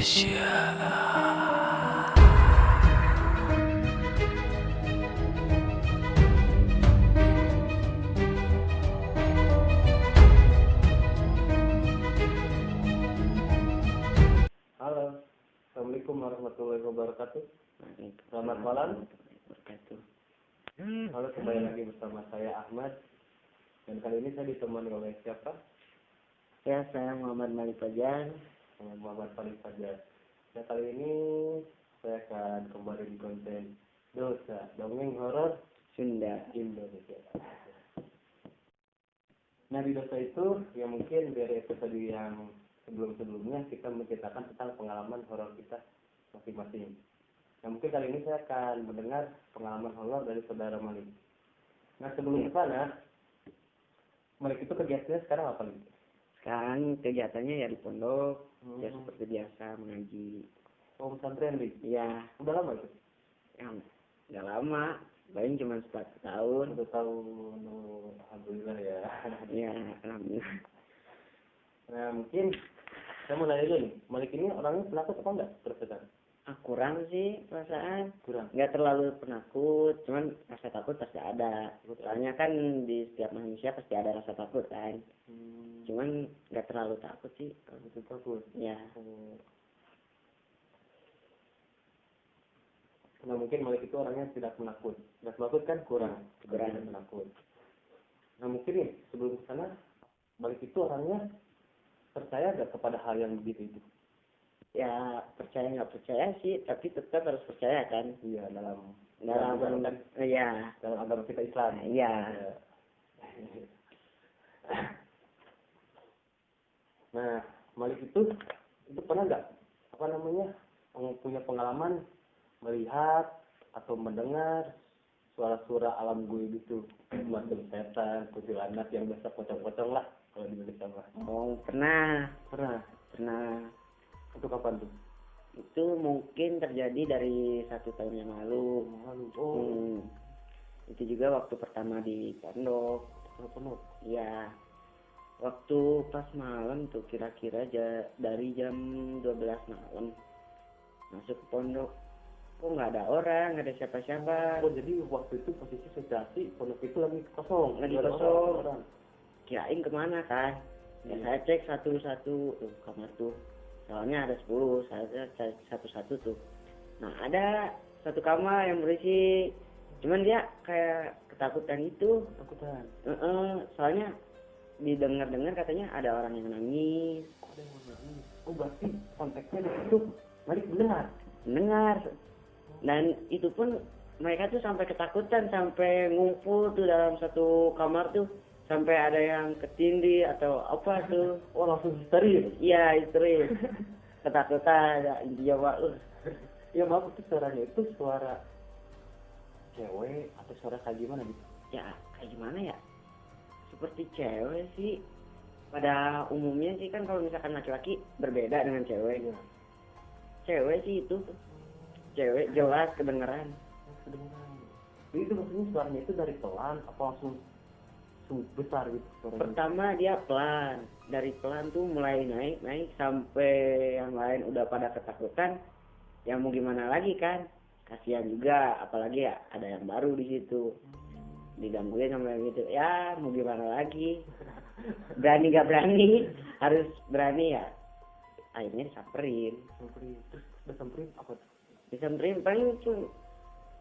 Indonesia. Halo, Assalamualaikum warahmatullahi wabarakatuh. Selamat malam. Halo, kembali lagi bersama saya Ahmad. Dan kali ini saya ditemani oleh siapa? Ya, saya Muhammad Malik Fajar. Muhammad Fajar. Nah, kali ini saya akan kembali di konten Dosa Dongeng Horor Sunda. Indonesia. Nah, di Dosa itu, ya mungkin dari episode yang sebelum-sebelumnya kita menceritakan tentang pengalaman horor kita masing-masing. Nah, mungkin kali ini saya akan mendengar pengalaman horor dari saudara Malik. Nah, sebelum ke sana, Malik itu kegiatannya sekarang apa nih? Sekarang kegiatannya ya di pondok, ya seperti biasa mengaji. Oh, pesantren nih? Ya, Udah lama itu? ya nggak lama, paling cuma 4 tahun. 1 tahun, oh, alhamdulillah ya. Ya, alhamdulillah. Nah, mungkin saya mau nanya dulu nih, Malik ini orangnya penakut apa enggak? Terus Kurang sih perasaan. kurang. Nggak terlalu penakut, cuman rasa takut pasti ada. Soalnya kan di setiap manusia pasti ada rasa takut kan. Cuman nggak terlalu takut sih. Itu takut. Ya. Nah, mungkin Malik itu orangnya tidak penakut. Tidak penakut kan kurang. Tidak penakut. Nah, mungkin nih sebelum ke sana, Malik itu orangnya percaya nggak kepada hal yang begitu itu? Ya, percaya nggak percaya sih, tapi tetap harus percaya kan. Iya, dalam ya. dalam agama kita Islam. Iya. Nah, Malik itu pernah nggak punya pengalaman melihat atau mendengar suara-suara alam gaib itu, macam setan, kuntilanak yang biasa pocong-pocong lah kalau di Indonesia mah. Oh, pernah. Pernah. Itu kapan tuh? Itu mungkin terjadi dari 1 tahun yang lalu. Oh. Itu juga waktu pertama di pondok. Ya, waktu pas malam tuh kira-kira dari jam 12 malam masuk ke pondok. Kok nggak ada orang, nggak ada siapa-siapa. Oh, jadi waktu itu posisi situasi pondok itu lagi kosong. Orang. Kirain kemana kan? Ya, saya cek satu-satu tuh kamar tuh. Soalnya ada 10, saya cek satu-satu tuh. Nah, ada satu kamar yang berisi, cuman dia kayak ketakutan itu. Soalnya didengar-dengar katanya ada orang yang nangis. Oh, berarti konteksnya di situ Malik mendengar. Dan itu pun mereka tuh sampai ketakutan, sampai ngumpul tuh dalam satu kamar tuh, sampai ada yang ketindih atau apa tuh. Oh, langsung histeris. Iya, histeris. Ketakutan, ya Jawa lu. Ya maaf, itu suaranya itu suara cewek atau suara kayak gimana gitu? Ya, kayak gimana ya? Seperti cewek sih. Pada umumnya sih kan kalau misalkan laki-laki berbeda dengan cewek. Ya. Cewek sih itu. Cewek jelas kedengeran. Jadi itu maksudnya suaranya itu dari pelan apa langsung besar gitu suaranya? Pertama dia pelan. Dari pelan tuh mulai naik sampai yang lain udah pada ketakutan. Ya mau gimana lagi kan? Kasihan juga, apalagi ya ada yang baru di situ. Digangguin sampai gitu. Ya mau gimana lagi? Berani gak berani, harus berani ya. Akhirnya disamperin. Terus disamperin apa tuh? Disamperin paling tuh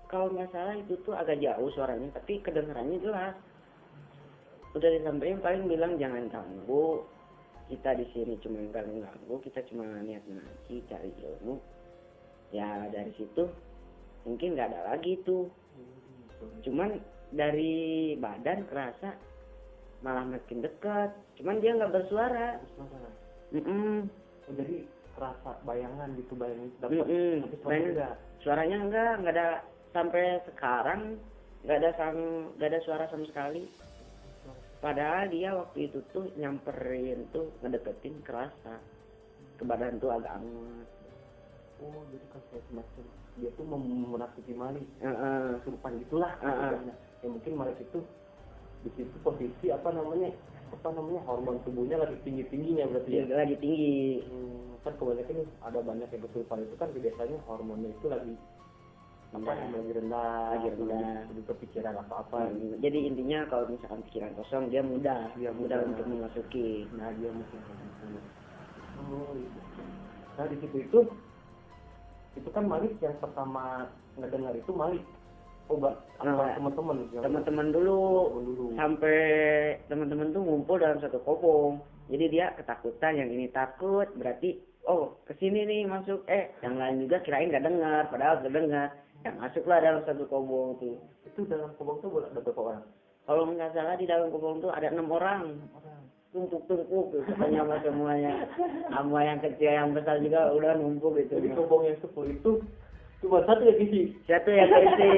kalau nggak salah itu tuh agak jauh suaranya, tapi kedengarannya jelas. Udah disamperin paling bilang jangan ganggu. Kita di sini cuma ganggu, kita cuma niat ngaji, cari ilmu. Ya dari situ mungkin nggak ada lagi tuh. Cuman dari badan kerasa malah makin dekat. Cuman dia nggak bersuara. Oh, jadi kerasa bayangan dapat. Suaranya enggak ada sampai sekarang, nggak ada suara sama sekali. Padahal dia waktu itu tuh nyamperin tuh, ngedeketin kerasa ke badan tuh agak hangat. Oh, jadi kayak semacam dia tuh menakuti Malik. Kesurupan gitulah. Ya mungkin Malik itu di situ posisi apa namanya, hormon tubuhnya lagi tingginya berarti ya. Lagi tinggi. Kan kebanyakan ada banyak yang kesulitan itu kan biasanya hormonnya itu lagi lagi rendah, lebih kepikiran apa-apa. Jadi intinya kalau misalkan pikiran kosong dia mudah untuk memasuki. Nah dia mungkin gitu. Nah di situ itu kan Malik yang pertama ngedengar itu Malik. Teman-teman dulu sampai teman-teman tuh ngumpul dalam satu kobong. Jadi dia ketakutan, yang ini takut, berarti kesini nih masuk, yang lain juga kirain gak dengar, padahal kedengar. Yang masuklah dalam satu kobong tuh. Itu dalam kobong tuh ada berapa orang? Kalau nggak salah di dalam kobong tuh ada 6 orang. Tumpuk gitu, sama semuanya. Sama yang kecil, yang besar juga udah numpuk gitu. Di kobong yang 10 itu cuma satu yang isi. Satu yang isi.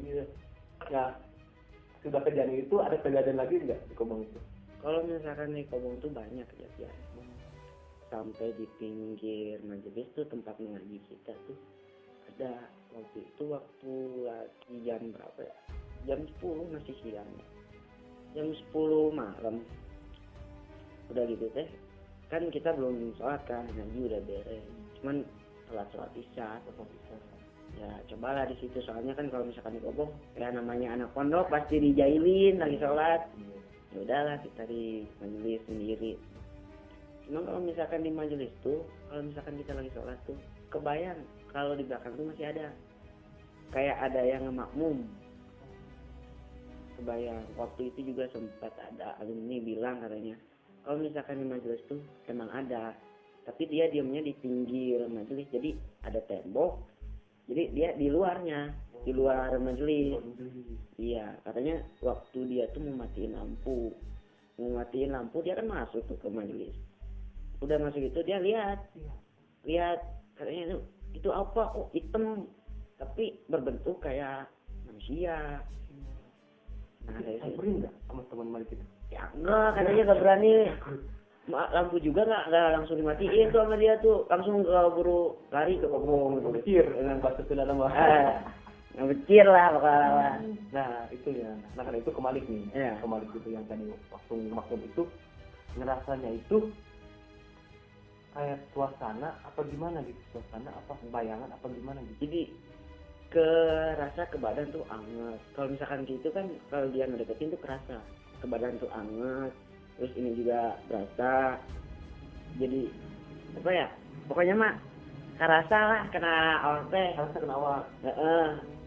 Iya. Nah, sudah kejadian itu ada kejadian lagi nggak di kobong itu? Kalau misalkan di kobong tuh banyak kejadian. Sampai di pinggir majelis tuh tempat mengaji kita tuh ada waktu lagi jam berapa ya? Jam 10 masih siang. Jam 10 malam. Udah gitu teh. Kan kita belum sholat kan, ngaji udah beres. Cuman sholat isya. Ya cobalah di situ, soalnya kan kalau misalkan di kobong ya namanya anak pondok pasti dijailin lagi sholat. Ya udahlah kita di majelis sendiri. Cuma kalau misalkan di majelis tuh, kalau misalkan kita lagi sholat tuh, kebayang kalau di belakang tuh masih ada kayak ada yang ngemakmum. Kebayang. Waktu itu juga sempat ada alumni bilang katanya, kalau misalkan di majelis tuh emang ada, tapi dia diamnya di pinggir majelis, jadi ada tembok, jadi dia di luarnya, di luar majelis. Iya, katanya waktu dia tuh mau matiin lampu dia kan masuk tuh ke majelis. Udah masuk itu dia lihat katanya itu apa, hitam tapi berbentuk kayak manusia. Nah dari situ enggak sama teman Malik itu? Ya enggak, katanya nggak berani. Lampu juga nggak langsung dimatiin tuh sama dia tuh, langsung buru lari ke kobong gitu. Becir dengan bahasa Sunda nama. Becir lah pokoknya. Nah itu ya, nah karena itu kemalik nih. Ya. Kemalik itu yang tadi waktu makmum itu ngerasanya itu kayak suasana apa gimana gitu, suasana apa bayangan apa gimana gitu. Jadi rasa ke badan tuh anget. Kalau misalkan gitu kan kalau dia ngedeketin tuh kerasa ke badan tuh anget. Terus ini juga berasa. Jadi apa ya? Pokoknya mah kerasa lah kena awak teh. Kerasa kena awak.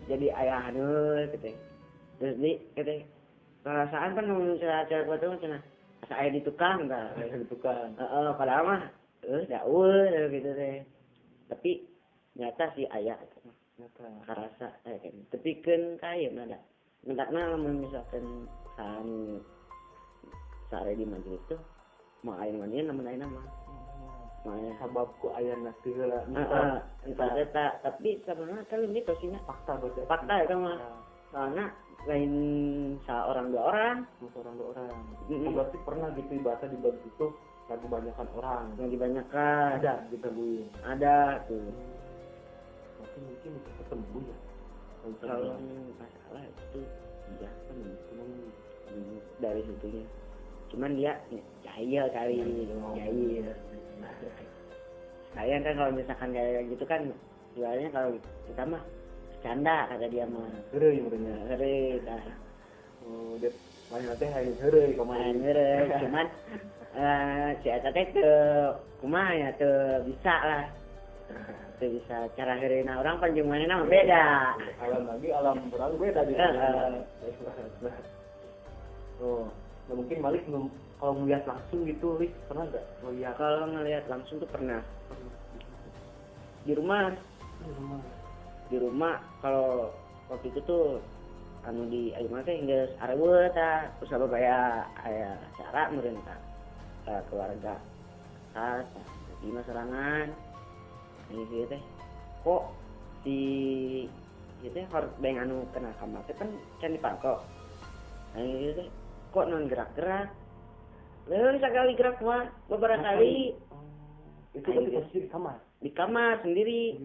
Jadi ayah gitu. Terus gitu. Perasaan kan misalnya cewek tuh cenah asa aya di tukang tah. Di tukang. Padahal mah daun gitu teh. Tapi nyata sih ayah karasa kayak gitu. Tapi kan kayak ada ngendakna misalkan sare di majelis tuh mau air mandian namun air nama makanya sababku ayah nasi lah entah tapi sebenarnya kalau ini tosinya fakta ya kan mah karena lain seorang dua orang berarti pernah gitu ibadah di bab itu lagi banyakan orang yang dibanyakan ada gitu Bu ada tuh mungkin bisa ketemu ya kalau masalah itu iya kan dari situnya cuman dia jahil kali jahil kalian kan kalau misalkan kayak gitu kan jualnya kalau kita mah bercanda kata dia mah heureuy dah dia banyak teh hayang heureuy heureuy cuman si eta teh teu kumaha ya teu bisa lah teu bisa cara heureuna orang panjunganna mah beda alam orang beda gitu. Nah, mungkin Malik kalau melihat langsung gitu, Lik, pernah nggak melihat? Kalau ngelihat langsung tuh pernah. Di rumah. Kalau waktu itu tuh di ayo mah teh geus areueut tah, terus apa aya acara meureun tah. Keluarga. Tah di masarangan. Ini teh. Kok si ieu teh harus beng anu kena kamar teh kan can dipangko. Ini teh kok non gerak-gerak sekali gerak mah beberapa kali itu kan posisi di kamar sendiri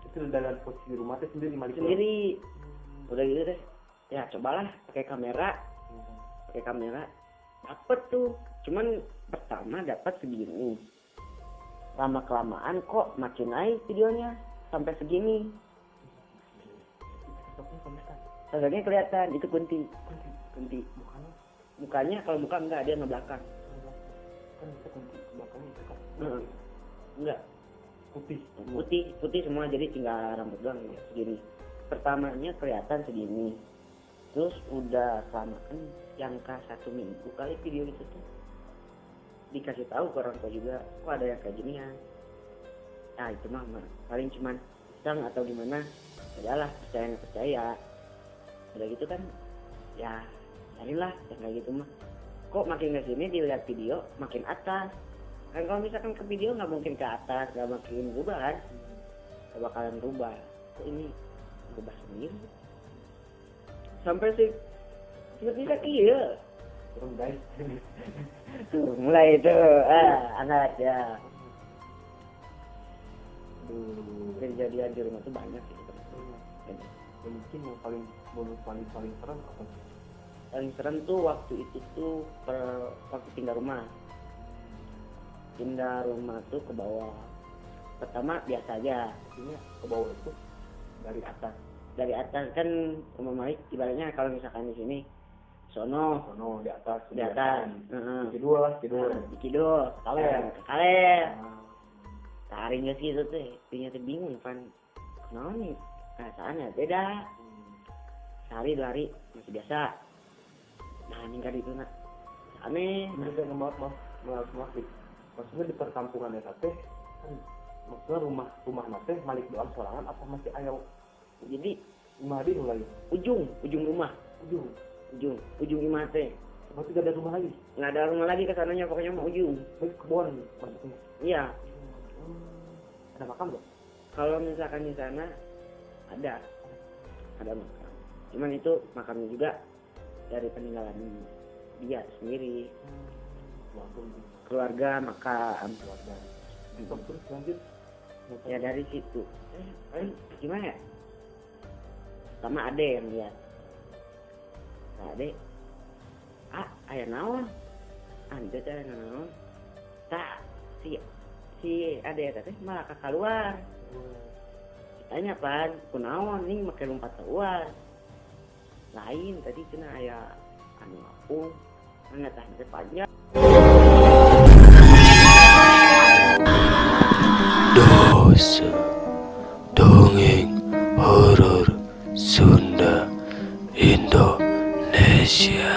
itu dalam posisi rumah teh sendiri Malik sendiri udah gitu deh cobalah pakai kamera dapet tuh, cuman pertama dapat segini, lama kelamaan kok makin naik videonya sampai segini. Sosoknya kelihatan, itu kunti. Mukanya kalau muka enggak, dia ngebelakang. Kan bisa kunti belakangnya itu kan. Enggak, putih semua, jadi tinggal rambut doang ya, segini. Pertamanya kelihatan segini, terus udah kelamaan jangka 1 minggu kali video itu tuh dikasih tahu ke orang tua juga, kok ada yang kayak gini ya. Nah itu mah paling cuman iseng atau gimana, adalah percaya nggak percaya. Udah gitu kan ya carilah yang kayak gitu mah. Kok makin kesini dilihat video makin atas kan, kalau misalkan ke video nggak mungkin ke atas, nggak makin berubah kan, nggak bakalan berubah. Kok ini berubah sendiri sampai sih bisa iya Turun guys. tuh mulai itu anak ya. Kejadian di rumah tuh banyak sih. Ya, mungkin yang paling serem apa sih? Paling serem tuh waktu itu tuh waktu pindah rumah tuh ke bawah. Pertama biasa aja, Artinya ke bawah itu dari atas. kan rumah Malik ibaratnya kalau misalkan di sini sono di atas. di atas, Kidul. di kidul Kaler. taringnya sih itu teh, ternyata bingung kan, kenapa nih perasaannya beda. Sehari 2 hari masih biasa, nah ini kan itu nak aneh. Maaf. Maksudnya di perkampungan eta teh kan, maksudnya rumah nate Malik doang sorangan apa masih aya? Jadi Rumah di lagi. ujung rumah, ujung imah teh Berarti gak ada rumah lagi. nggak ada rumah lagi kesananya, pokoknya mau ujung. Baik kebun maksudnya. Iya, Ada makam nggak? kalau misalkan di sana ada makam, cuman itu makamnya juga dari peninggalan dia sendiri, keluarga makam. Terus lanjut. Ya dari situ gimana ya, sama ade yang lihat, ade ayah naon anda cara naon tak si ade teh malah keluar. Tanya pan kunaon nih make lompat keluar lain tadi cina aya anu apung anu tah panjang. Dosa Dongeng Horor Sunda Indonesia.